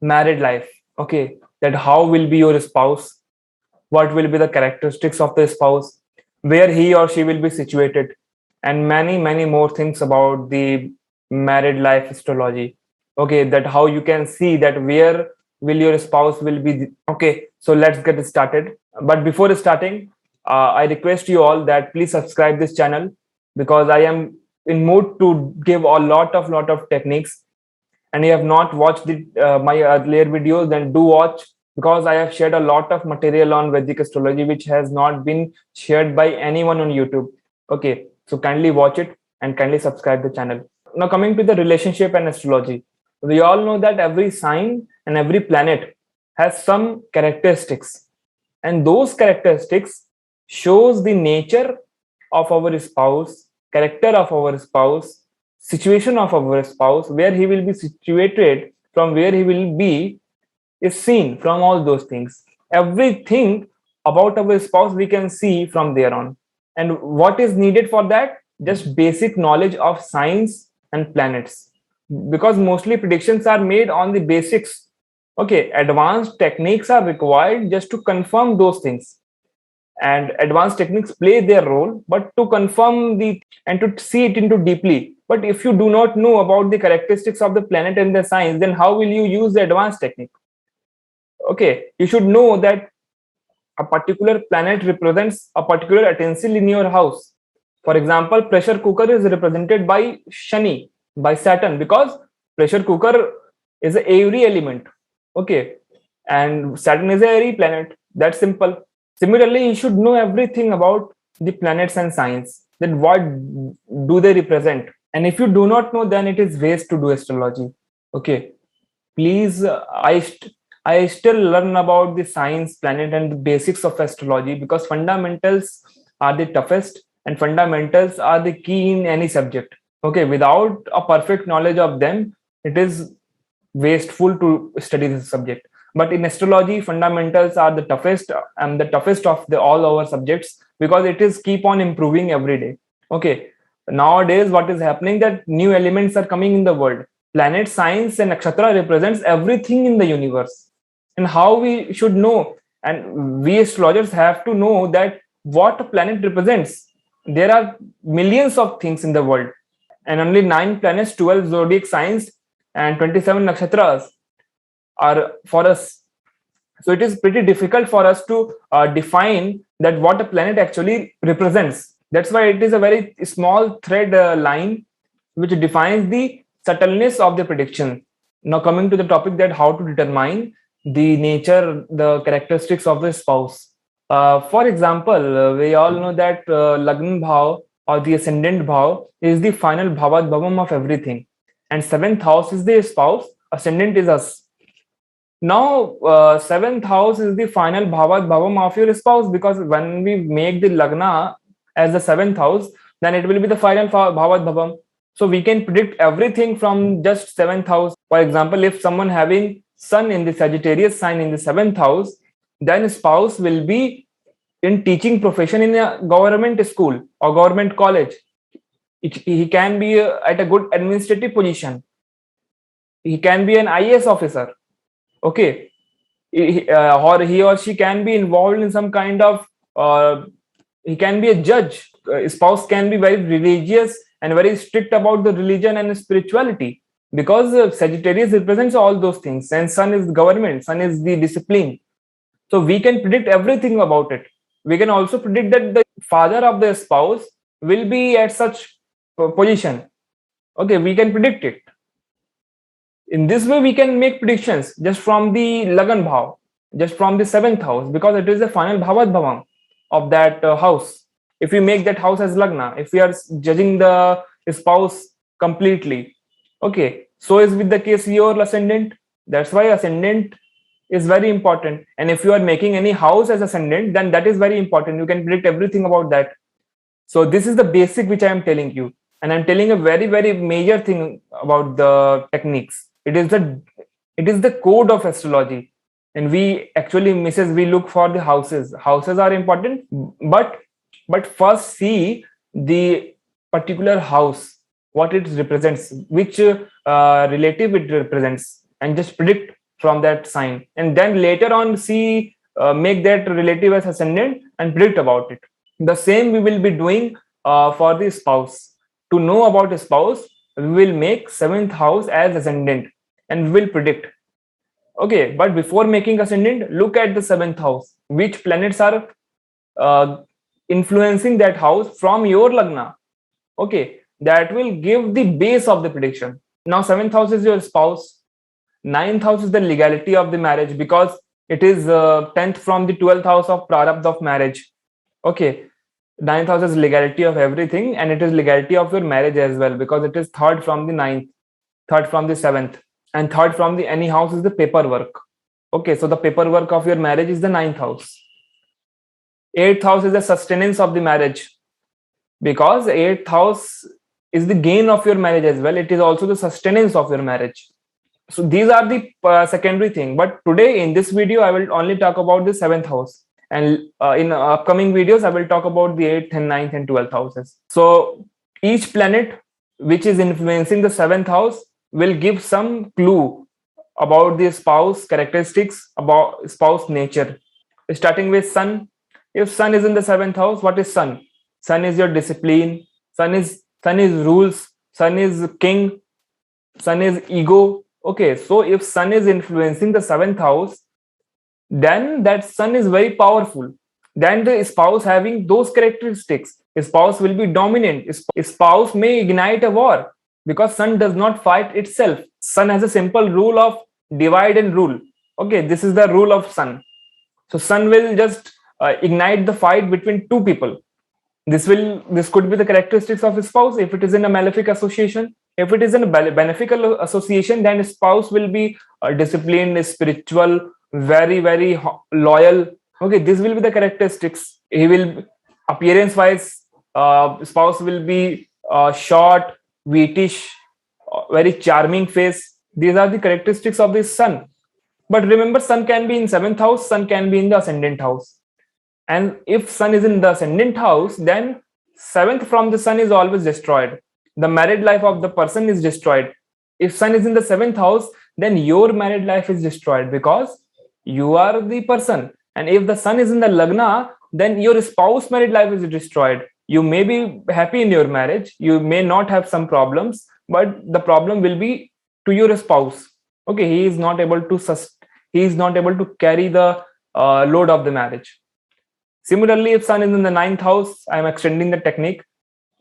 married life. Okay, that how will be your spouse, what will be the characteristics of the spouse, where he or she will be situated, and many more things about the married life astrology. Okay, that how you can see that where will your spouse will be. Okay, so let's get started. But before starting, I request you all that please subscribe this channel, because I am in mood to give a lot of techniques. And you have not watched my earlier videos, then do watch because I have shared a lot of material on Vedic astrology which has not been shared by anyone on YouTube. Okay, so kindly watch it and kindly subscribe the channel. Now coming to the relationship and astrology, we all know that every sign and every planet has some characteristics, and those characteristics shows the nature of our spouse, character of our spouse, situation of our spouse, where he will be situated, from where he will be, is seen from all those things. Everything about our spouse we can see from there on. And what is needed for that? Just basic knowledge of science and planets. Because mostly predictions are made on the basics. Okay, advanced techniques are required just to confirm those things. And advanced techniques play their role, but to confirm the and to see it into deeply. But if you do not know about the characteristics of the planet and the science, then how will you use the advanced technique? Okay, you should know that a particular planet represents a particular utensil in your house. For example, pressure cooker is represented by Shani, by Saturn, because pressure cooker is a airy element. Okay, and Saturn is a airy planet. That's simple. Similarly, you should know everything about the planets and science. Then what do they represent? And if you do not know, then it is waste to do astrology. Okay, please, I still learn about the science, planet, and the basics of astrology, because fundamentals are the toughest and fundamentals are the key in any subject. Okay, without a perfect knowledge of them, it is wasteful to study this subject. But in astrology, fundamentals are the toughest and the toughest of the all our subjects, because it is keep on improving every day. Okay, nowadays what is happening, that new elements are coming in the world. Planet science and nakshatra represents everything in the universe, and how we should know, and we astrologers have to know that what a planet represents. There are millions of things in the world, and only 9 planets, 12 zodiac signs, and 27 nakshatras are for us. So it is pretty difficult for us to define that what a planet actually represents. That's why it is a very small thread line which defines the subtleness of the prediction. Now coming to the topic, that how to determine the nature, the characteristics of the spouse. For example, we all know that Lagna Bhav, or the ascendant Bhav, is the final Bhavat Bhavam of everything. And 7th house is the spouse, ascendant is us. Now, 7th house is the final Bhavat Bhavam of your spouse, because when we make the Lagna as the 7th house, then it will be the final Bhavat Bhavam. So we can predict everything from just 7th house. For example, if someone having Sun in the Sagittarius sign in the 7th house, then spouse will be in teaching profession in a government school or government college. He can be at a good administrative position. He can be an IAS officer. Okay, or he or she can be involved in some kind of he can be a judge. Spouse can be very religious and very strict about the religion and spirituality, because Sagittarius represents all those things, and Sun is the government, Sun is the discipline. So we can predict everything about it. We can also predict that the father of the spouse will be at such position. Okay, we can predict it. In this way, we can make predictions just from the Lagan Bhav, just from the 7th house, because it is the final Bhavat Bhavam of that house. If we make that house as Lagna, if we are judging the spouse completely, okay, so is with the case your ascendant. That's why ascendant is very important. And if you are making any house as ascendant, then that is very important. You can predict everything about that. So this is the basic which I am telling you, and I'm telling a very, very major thing about the techniques. It is the code of astrology, and we actually misses, we look for the houses. Houses are important, but first see the particular house, what it represents, which relative it represents, and just predict from that sign, and then later on see, make that relative as ascendant and predict about it. The same we will be doing for the spouse. To know about a spouse, we will make 7th house as ascendant and we will predict. Okay, but before making ascendant, look at the 7th house. Which planets are uh, influencing that house from your Lagna? Okay, that will give the base of the prediction. Now, 7th house is your spouse. 9th house is the legality of the marriage, because It is 10th from the 12th house of prarabdha of marriage. Okay, ninth house is legality of everything, and it is legality of your marriage as well, because it is third from the ninth, third from the seventh, and third from the any house is the paperwork. Okay, so the paperwork of your marriage is the ninth house. Eighth house is the sustenance of the marriage, because eighth house is the gain of your marriage as well. It is also the sustenance of your marriage. So these are the secondary thing. But today in this video, I will only talk about the seventh house, and in upcoming videos, I will talk about the eighth and ninth and 12th houses. So each planet which is influencing the seventh house will give some clue about the spouse characteristics, about spouse nature. Starting with sun. If sun is in the seventh house, what is sun? Sun is your discipline. Sun is rules. Sun is king. Sun is ego. Okay, so if sun is influencing the seventh house, then that sun is very powerful. Then the spouse having those characteristics, spouse will be dominant. Spouse may ignite a war, because sun does not fight itself. Sun has a simple rule of divide and rule. Okay, this is the rule of sun. So sun will just ignite the fight between two people. This could be the characteristics of a spouse if it is in a malefic association. If it is in a beneficial association, then spouse will be disciplined, spiritual, very loyal. Okay, this will be the characteristics. He will, appearance wise, spouse will be short, wheatish, very charming face. These are the characteristics of the sun. But remember, sun can be in seventh house, sun can be in the ascendant house. And if sun is in the ascendant house, then seventh from the sun is always destroyed. The married life of the person is destroyed. If sun is in the seventh house, then your married life is destroyed, because you are the person. And if the sun is in the lagna, then your spouse married life is destroyed. You may be happy in your marriage, you may not have some problems, but the problem will be to your spouse. Okay, he is not able to carry the load of the marriage. Similarly, if sun is in the ninth house, I am extending the technique.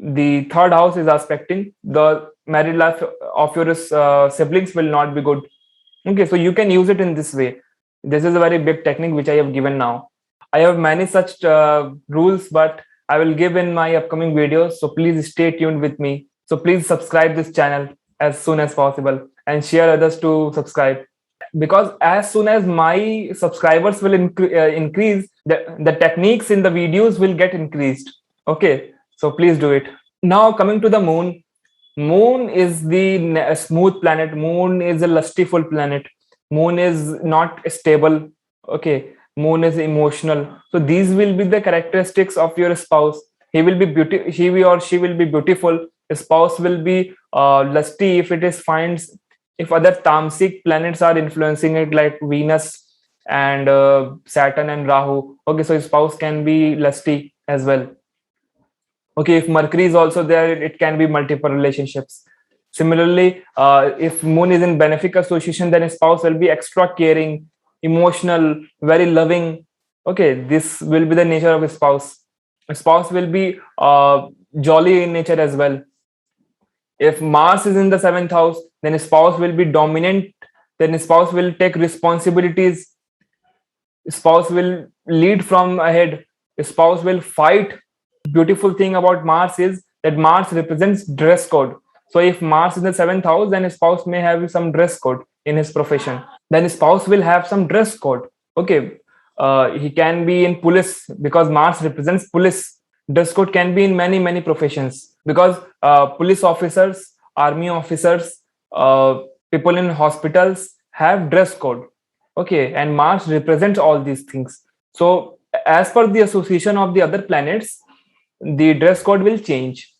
The third house is aspecting. The married life of your siblings will not be good. Okay, so you can use it in this way. This is a very big technique which I have given now. I have many such rules, but I will give in my upcoming videos. So please stay tuned with me. So please subscribe this channel as soon as possible and share others to subscribe. Because as soon as my subscribers will increase, the techniques in the videos will get increased. Okay, so please do it. Now coming to the moon. Moon is the smooth planet. Moon is a lustful planet. Moon is not stable. Okay, moon is emotional. So these will be the characteristics of your spouse. He or she will be beautiful. Spouse will be lusty if other tamasic planets are influencing it, like Venus and Saturn and Rahu. Okay, so his spouse can be lusty as well. Okay, if Mercury is also there, it can be multiple relationships. Similarly, if moon is in benefic association, then his spouse will be extra caring, emotional, very loving. Okay, this will be the nature of his spouse. A spouse will be jolly in nature as well. If Mars is in the seventh house, then his spouse will be dominant. Then his spouse will take responsibilities. His spouse will lead from ahead. His spouse will fight. Beautiful thing about Mars is that Mars represents dress code. So if Mars is in the seventh house, then his spouse may have some dress code in his profession. Then his spouse will have some dress code. Okay, he can be in police, because Mars represents police. Dress code can be in many professions, because police officers, army officers, people in hospitals have dress code. Okay, and Mars represents all these things. So as per the association of the other planets, the dress code will change.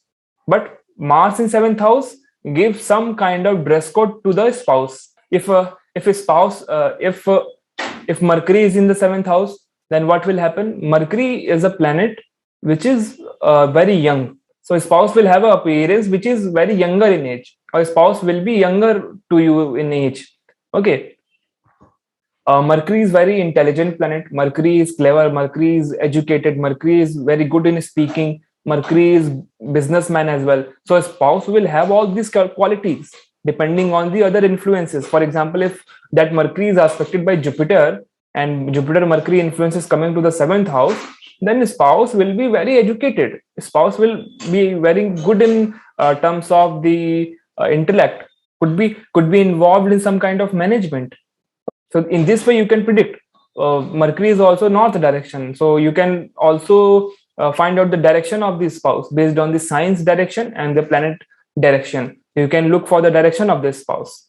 But Mars in seventh house gives some kind of dress code to the spouse. If Mercury is in the seventh house, then what will happen? Mercury is a planet which is very young. So a spouse will have an appearance which is very younger in age, or a spouse will be younger to you in age. Okay. Mercury is very intelligent planet. Mercury is clever. Mercury is educated. Mercury is very good in speaking. Mercury is businessman as well. So a spouse will have all these qualities depending on the other influences. For example, if that Mercury is aspected by Jupiter, and Jupiter Mercury influence is coming to the seventh house, then spouse will be very educated. Spouse will be very good in terms of the intellect. Could be involved in some kind of management. So in this way, you can predict. Mercury is also north direction, so you can also find out the direction of the spouse based on the signs direction and the planet direction. You can look for the direction of the spouse.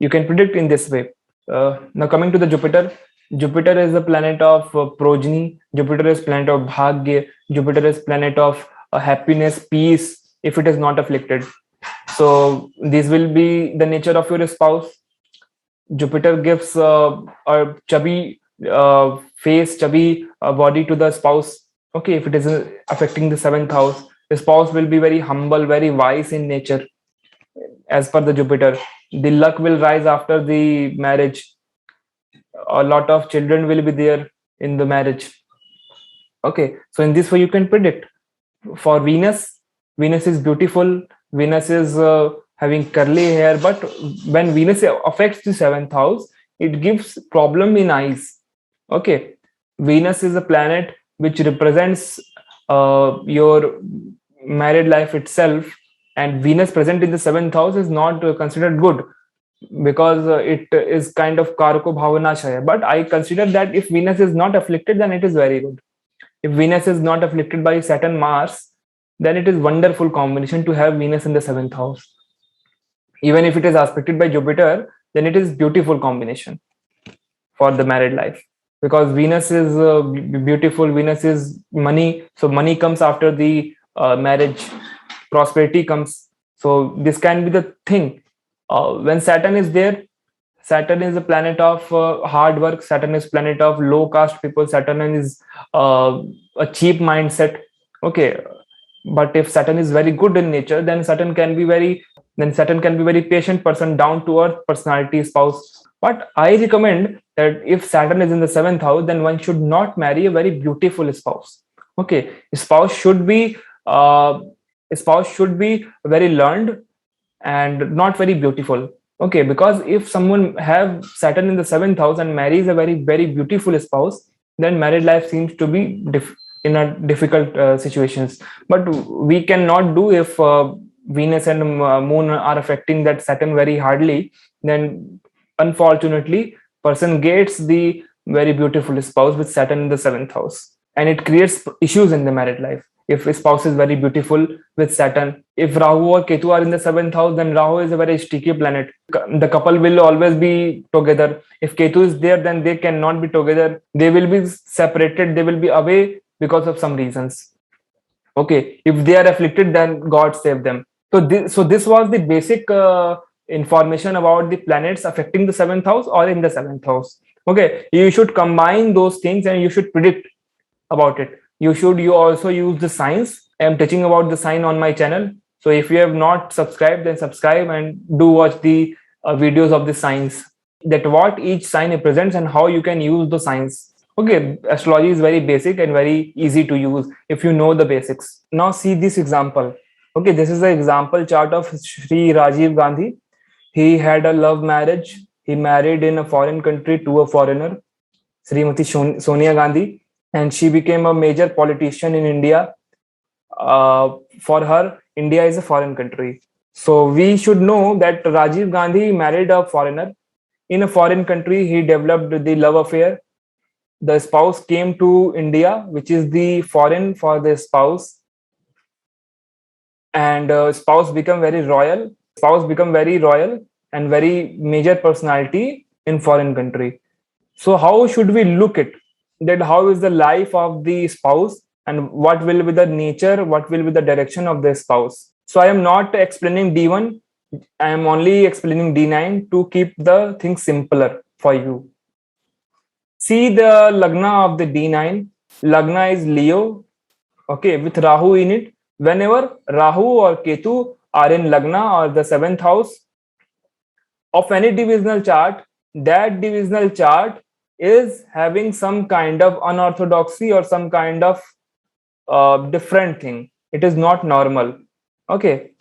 You can predict in this way. Now coming to the Jupiter. Jupiter is the planet of progeny. Jupiter is planet of bhagya. Jupiter is planet of happiness, peace, if it is not afflicted. So this will be the nature of your spouse. Jupiter gives a chubby face, chubby body to the spouse. Okay, if it is affecting the seventh house, the spouse will be very humble, very wise in nature, as per the Jupiter. The luck will rise after the marriage. A lot of children will be there in the marriage. Okay, so in this way you can predict. For Venus, Venus is beautiful. Venus is having curly hair, but when Venus affects the seventh house, it gives problem in eyes. Okay, Venus is a planet which represents your married life itself, and Venus present in the seventh house is not considered good, because it is kind of karko bhavanashaya. But I consider that if Venus is not afflicted, then it is very good. If Venus is not afflicted by Saturn Mars, then it is wonderful combination to have Venus in the seventh house. Even if it is aspected by Jupiter, then it is beautiful combination for the married life, because Venus is beautiful. Venus is money, so money comes after the marriage. Prosperity comes. So this can be the thing. When Saturn is there, Saturn is a planet of hard work. Saturn is planet of low caste people. Saturn is a cheap mindset. Okay, but if Saturn is very good in nature, then Saturn can be very patient person, down to earth personality spouse. But I recommend that if Saturn is in the seventh house, then one should not marry a very beautiful spouse. Okay, uh, spouse should be very learned and not very beautiful. Okay, because if someone have Saturn in the seventh house and marries a very beautiful spouse, then married life seems to be in a difficult situations. But we cannot do if Venus and Moon are affecting that Saturn very hardly. Then unfortunately, person gets the very beautiful spouse with Saturn in the seventh house, and it creates issues in the married life. If a spouse is very beautiful with Saturn, if Rahu or Ketu are in the seventh house, then Rahu is a very sticky planet. The couple will always be together. If Ketu is there, then they cannot be together. They will be separated. They will be away because of some reasons. Okay, if they are afflicted, then God save them. So this was the basic information about the planets affecting the seventh house or in the seventh house. Okay, you should combine those things and you should predict about it. You also use the signs. I am teaching about the sign on my channel. So if you have not subscribed, then subscribe and do watch the videos of the signs, that what each sign represents and how you can use the signs. Okay, astrology is very basic and very easy to use if you know the basics. Now see this example. Okay, this is an example chart of Sri Rajiv Gandhi. He had a love marriage. He married in a foreign country to a foreigner, Srimati Sonia Gandhi, and she became a major politician in India. For her, India is a foreign country. So we should know that Rajiv Gandhi married a foreigner. In a foreign country, he developed the love affair. The spouse came to India, which is the foreign for the spouse, and spouse become very royal. Spouse become very royal and very major personality in foreign country. So how should we look at that? How is the life of the spouse, and what will be the nature, what will be the direction of the spouse? So I am not explaining D1, I am only explaining D9 to keep the things simpler for you. See the Lagna of the D9. Lagna is Leo, okay, with Rahu in it. Whenever Rahu or Ketu are in Lagna or the seventh house of any divisional chart, that divisional chart is having some kind of unorthodoxy or some kind of different thing. It is not normal. Okay.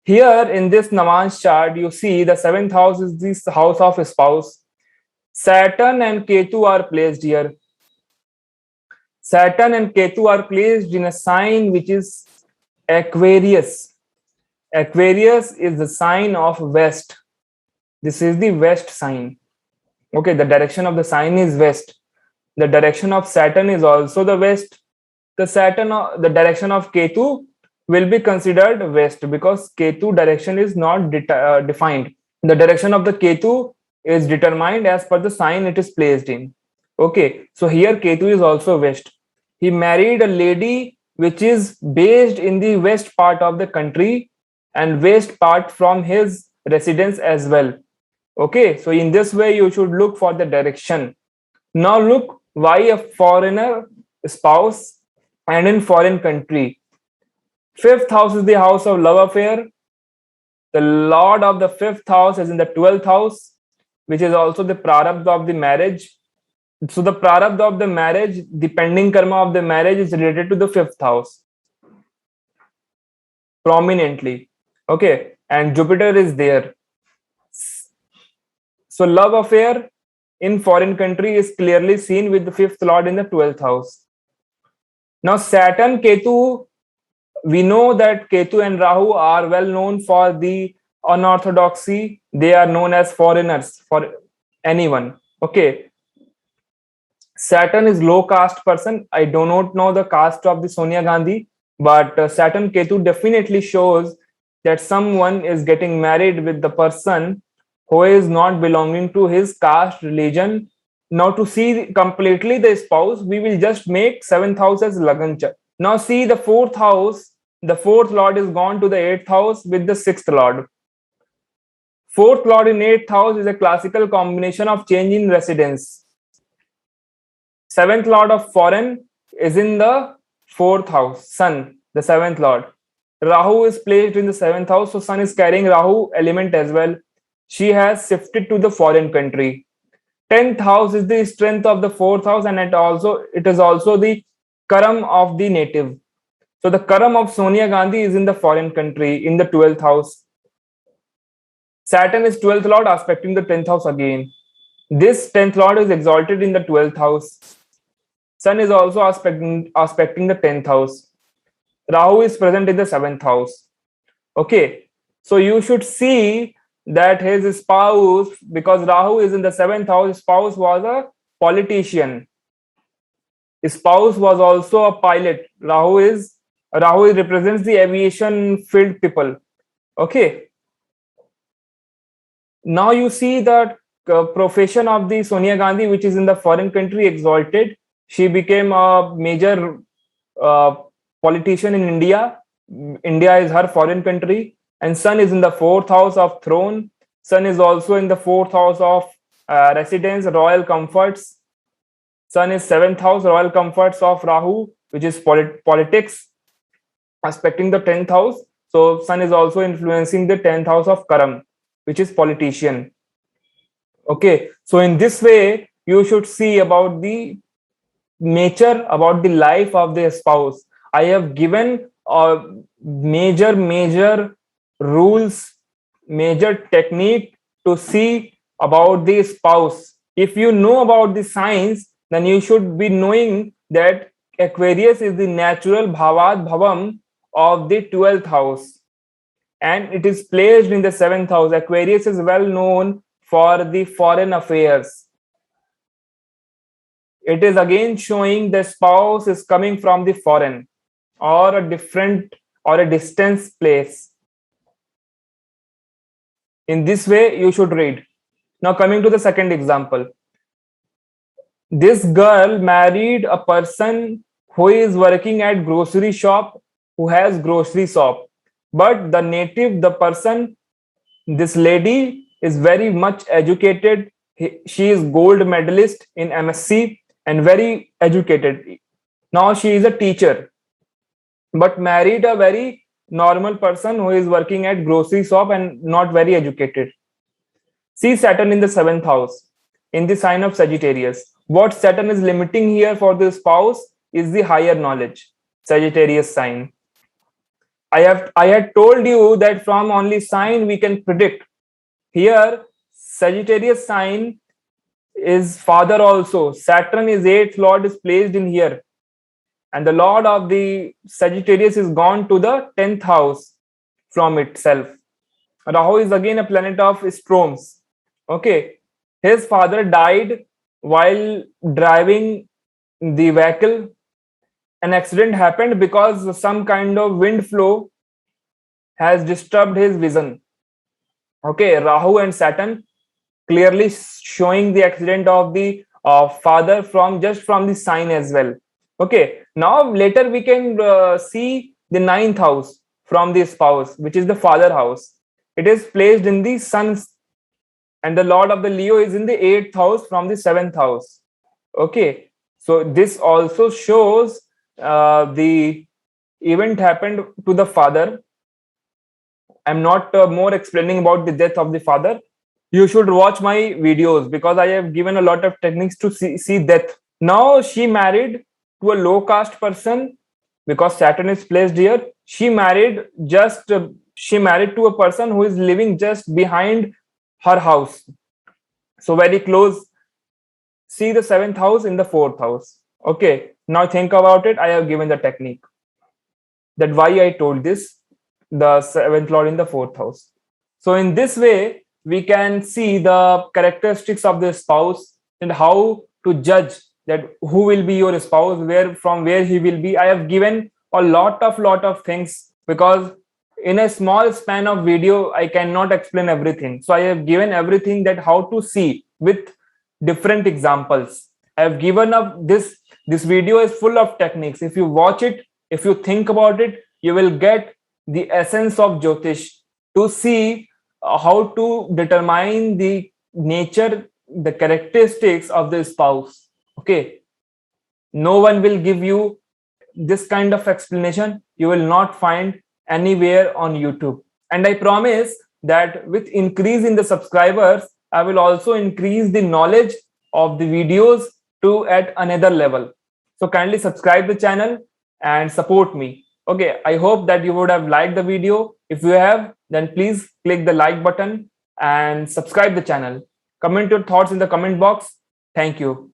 Here in this Naman's chart, you see the seventh house is this house of spouse. Saturn and Ketu are placed here. Saturn and Ketu are placed in a sign which is Aquarius. Aquarius is the sign of west. This is the west sign. Okay, the direction of the sign is west. The direction of Saturn is also the west. The direction of Ketu will be considered west because Ketu direction is not defined. The direction of the Ketu is determined as per the sign it is placed in. Okay, so here Ketu is also west. He married a lady which is based in the west part of the country and west part from his residence as well. Okay, so in this way you should look for the direction. Now look why a foreigner spouse and in foreign country. Fifth house is the house of love affair. The lord of the fifth house is in the 12th house, which is also the prarabdha of the marriage. So the prarabdha of the marriage, the pending karma of the marriage is related to the fifth house prominently. Okay, and Jupiter is there. So love affair in foreign country is clearly seen with the fifth lord in the 12th house. Now Saturn, Ketu, we know that Ketu and Rahu are well known for the unorthodoxy. They are known as foreigners for anyone. Okay. Saturn is low caste person. I do not know the caste of the Sonia Gandhi, but Saturn Ketu definitely shows that someone is getting married with the person who is not belonging to his caste, religion. Now to see completely the spouse, we will just make seventh house as Lagan chart. Now see the fourth house. The fourth lord is gone to the eighth house with the sixth lord. Fourth lord in eighth house is a classical combination of change in residence. Seventh lord of foreign is in the fourth house, Sun, the seventh lord. Rahu is placed in the seventh house, so Sun is carrying Rahu element as well. She has shifted to the foreign country. 10th house is the strength of the fourth house, and it is also the karam of the native. So the karam of Sonia Gandhi is in the foreign country in the 12th house. Saturn is 12th lord aspecting the 10th house again. This 10th lord is exalted in the 12th house. Sun is also aspecting the 10th house. Rahu is present in the 7th house. Okay, so you should see that his spouse, because Rahu is in the 7th house, spouse was a politician. His spouse was also a pilot. Rahu represents the aviation field people. Okay. Now you see that profession of the Sonia Gandhi, which is in the foreign country, exalted. She became a major politician in India. India is her foreign country, and Sun is in the fourth house of throne. Sun is also in the fourth house of residence, royal comforts. Sun is seventh house, royal comforts of Rahu, which is politics, aspecting the 10th house. So Sun is also influencing the 10th house of Karam, which is politician. Okay, so in this way, you should see about the nature, about the life of the spouse. I have given major rules, major technique to see about the spouse. If you know about the signs, then you should be knowing that Aquarius is the natural bhavat bhavam of the 12th house, and it is placed in the 7th house. Aquarius is well known for the foreign affairs. It is again showing the spouse is coming from the foreign or a different or a distance place. In this way, you should read. Now, coming to the second example. This girl married a person who is working at grocery shop, who has grocery shop. But the native, the person, this lady is very much educated. She is gold medalist in MSc and very educated. Now she is a teacher, but married a very normal person who is working at grocery shop and not very educated. See Saturn in the 7th house in the sign of Sagittarius. What Saturn is limiting here for the spouse is the higher knowledge, Sagittarius sign. I had told you that from only sign we can predict. Here, Sagittarius sign is father also. Saturn is eighth lord, is placed in here, and the lord of the Sagittarius is gone to the 10th house from itself. Rahu is again a planet of storms. Okay, his father died while driving the vehicle. An accident happened because some kind of wind flow has disturbed his vision. Okay, Rahu and Saturn clearly showing the accident of the father from just from the sign as well. Okay, now later we can see the ninth house from the spouse, which is the father house. It is placed in the sun's, and the lord of the Leo is in the eighth house from the seventh house. Okay, so this also shows the event happened to the father. I'm not more explaining about the death of the father. You should watch my videos because I have given a lot of techniques to see death. Now she married to a low caste person because Saturn is placed here. She married to a person who is living just behind her house, so very close. See the seventh house in the fourth house. Okay, now think about it. I have given the technique that why I told this, the seventh lord in the fourth house. So in this way, we can see the characteristics of the spouse and how to judge that who will be your spouse, where he will be. I have given a lot of things because in a small span of video I cannot explain everything. So I have given everything, that how to see with different examples. I have given up this video is full of techniques. If you watch it, if you think about it, you will get the essence of Jyotish to see how to determine the nature, the characteristics of the spouse. Okay, no one will give you this kind of explanation. You will not find anywhere on YouTube. And I promise that with increase in the subscribers, I will also increase the knowledge of the videos to at another level. So kindly subscribe the channel and support me. Okay, I hope that you would have liked the video. If you have, then please click the like button and subscribe the channel. Comment your thoughts in the comment box. Thank you.